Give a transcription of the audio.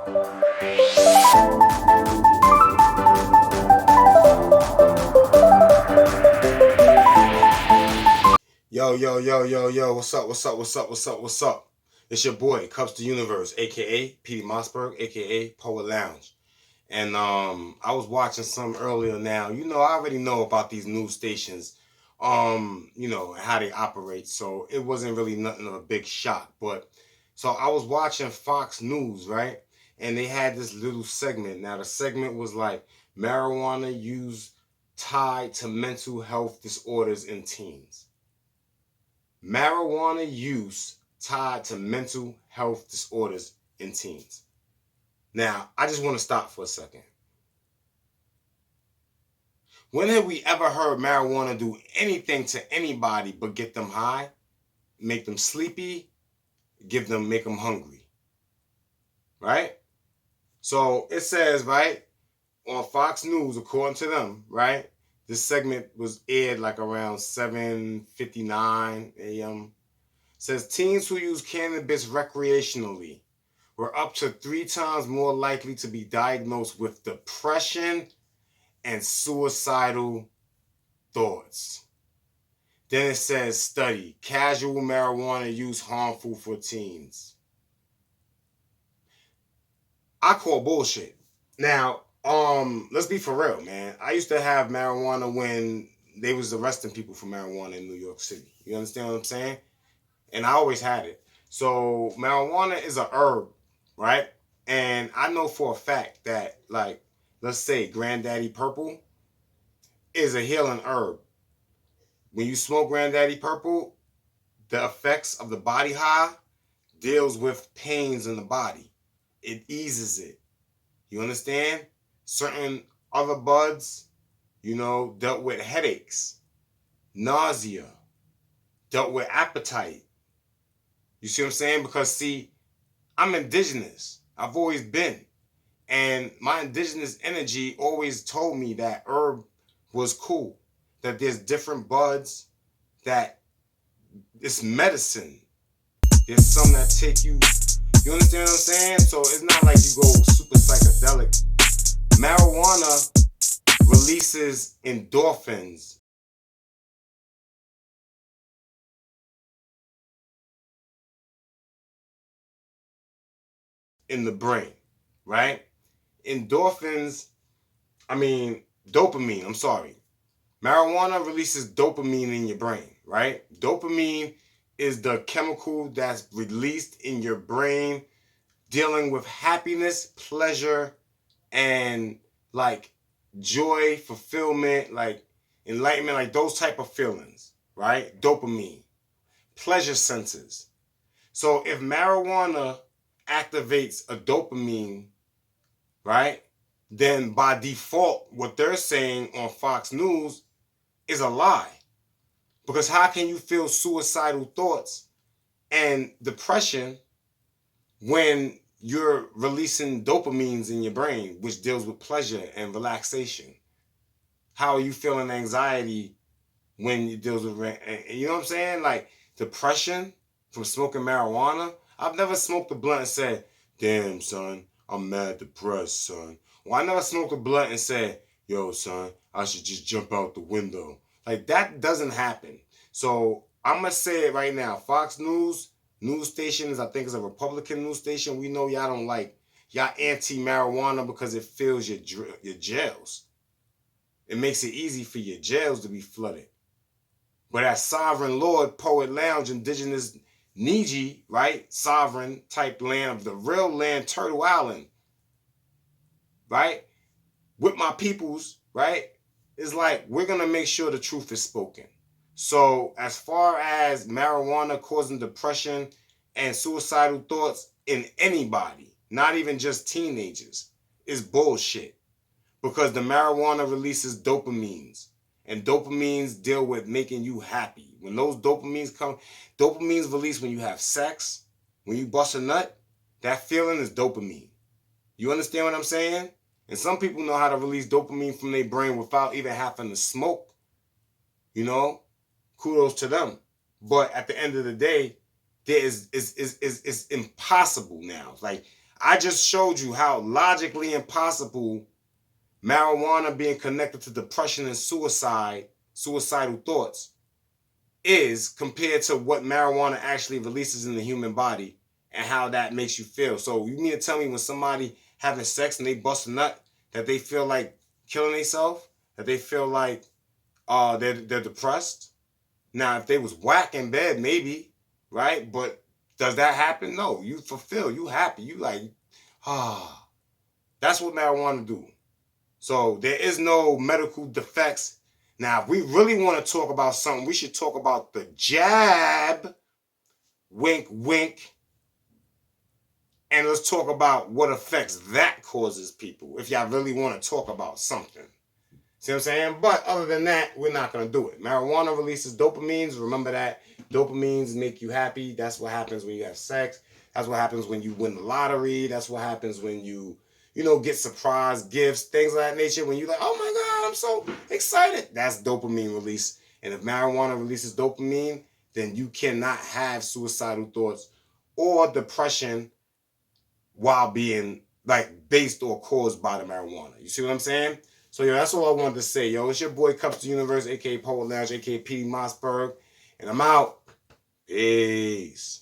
Yo, yo, yo, yo, yo, what's up, what's up, what's up, what's up, what's up? It's your boy, Kupz the Universe, aka Petey Mossberg, aka Poet Lounge. And I was watching some earlier now. You know, I already know about these news stations, how they operate. So it wasn't really nothing of a big shock. But so I was watching Fox News, right? And they had this little segment. Now the segment was like marijuana use tied to mental health disorders in teens. Marijuana use tied to mental health disorders in teens. Now, I just want to stop for a second. When have we ever heard marijuana do anything to anybody but get them high, make them sleepy, make them hungry? Right? So it says, right, on Fox News, according to them, right, this segment was aired like around 7:59 a.m. Says teens who use cannabis recreationally were up to 3 times more likely to be diagnosed with depression and suicidal thoughts. Then it says study, casual marijuana use harmful for teens. I call bullshit. Now, let's be for real, man. I used to have marijuana when they was arresting people for marijuana in New York City. You understand what I'm saying? And I always had it. So marijuana is a herb, right? And I know for a fact that, like, let's say Granddaddy Purple is a healing herb. When you smoke Granddaddy Purple, the effects of the body high deals with pains in the body. It eases it. You understand? Certain other buds, dealt with headaches, nausea, dealt with appetite. You see what I'm saying? Because, see, I'm indigenous. I've always been. And my indigenous energy always told me that herb was cool. That there's different buds, that it's medicine. There's some that take you, you understand what I'm saying? So it's not like you go super psychedelic. Marijuana releases endorphins in the brain, right? Dopamine, I'm sorry. Marijuana releases dopamine in your brain, right? Dopamine is the chemical that's released in your brain dealing with happiness, pleasure, and like joy, fulfillment, like enlightenment, like those type of feelings, right? Dopamine, pleasure senses. So if marijuana activates a dopamine, right, then by default, what they're saying on Fox News is a lie. Because how can you feel suicidal thoughts and depression when you're releasing dopamines in your brain, which deals with pleasure and relaxation? How are you feeling anxiety when it deals with, you know what I'm saying? Like depression from smoking marijuana. I've never smoked a blunt and said, damn, son, I'm mad depressed, son. Well, I never smoked a blunt and said, yo, son, I should just jump out the window. Like, that doesn't happen. So I'm going to say it right now. Fox News stations, I think it's a Republican news station. We know y'all don't like, y'all anti-marijuana because it fills your jails. It makes it easy for your jails to be flooded. But as Sovereign Lord, Poet Lounge, Indigenous Niji, right? Sovereign type land of the real land, Turtle Island, right? With my peoples, right? It's like we're going to make sure the truth is spoken. So as far as marijuana causing depression and suicidal thoughts in anybody, not even just teenagers, is bullshit. Because the marijuana releases dopamines. And dopamines deal with making you happy. When those dopamines come, dopamines release when you have sex, when you bust a nut, that feeling is dopamine. You understand what I'm saying? And some people know how to release dopamine from their brain without even having to smoke. Kudos to them. But at the end of the day, it's impossible now. Like, I just showed you how logically impossible marijuana being connected to depression and suicidal thoughts is compared to what marijuana actually releases in the human body and how that makes you feel. So you mean to tell me when somebody having sex and they bust a nut that they feel like killing themselves, that they feel like they're depressed? Now, if they was whack in bed, maybe, right? But does that happen? No. You fulfill. You happy. You like, ah. That's what marijuana do. So there is no medical defects. Now, if we really want to talk about something, we should talk about the jab. Wink, wink. And let's talk about what effects that causes people. If y'all really want to talk about something. See what I'm saying? But other than that, we're not going to do it. Marijuana releases dopamines. Remember that. Dopamines make you happy. That's what happens when you have sex. That's what happens when you win the lottery. That's what happens when you get surprise gifts, things of that nature. When you're like, oh my God, I'm so excited. That's dopamine release. And if marijuana releases dopamine, then you cannot have suicidal thoughts or depression while being like based or caused by the marijuana. You see what I'm saying? So, yo, that's all I wanted to say, yo. It's your boy Kupz Universe, a.k.a. Poet Lounge, a.k.a. P. Mossberg. And I'm out. Peace.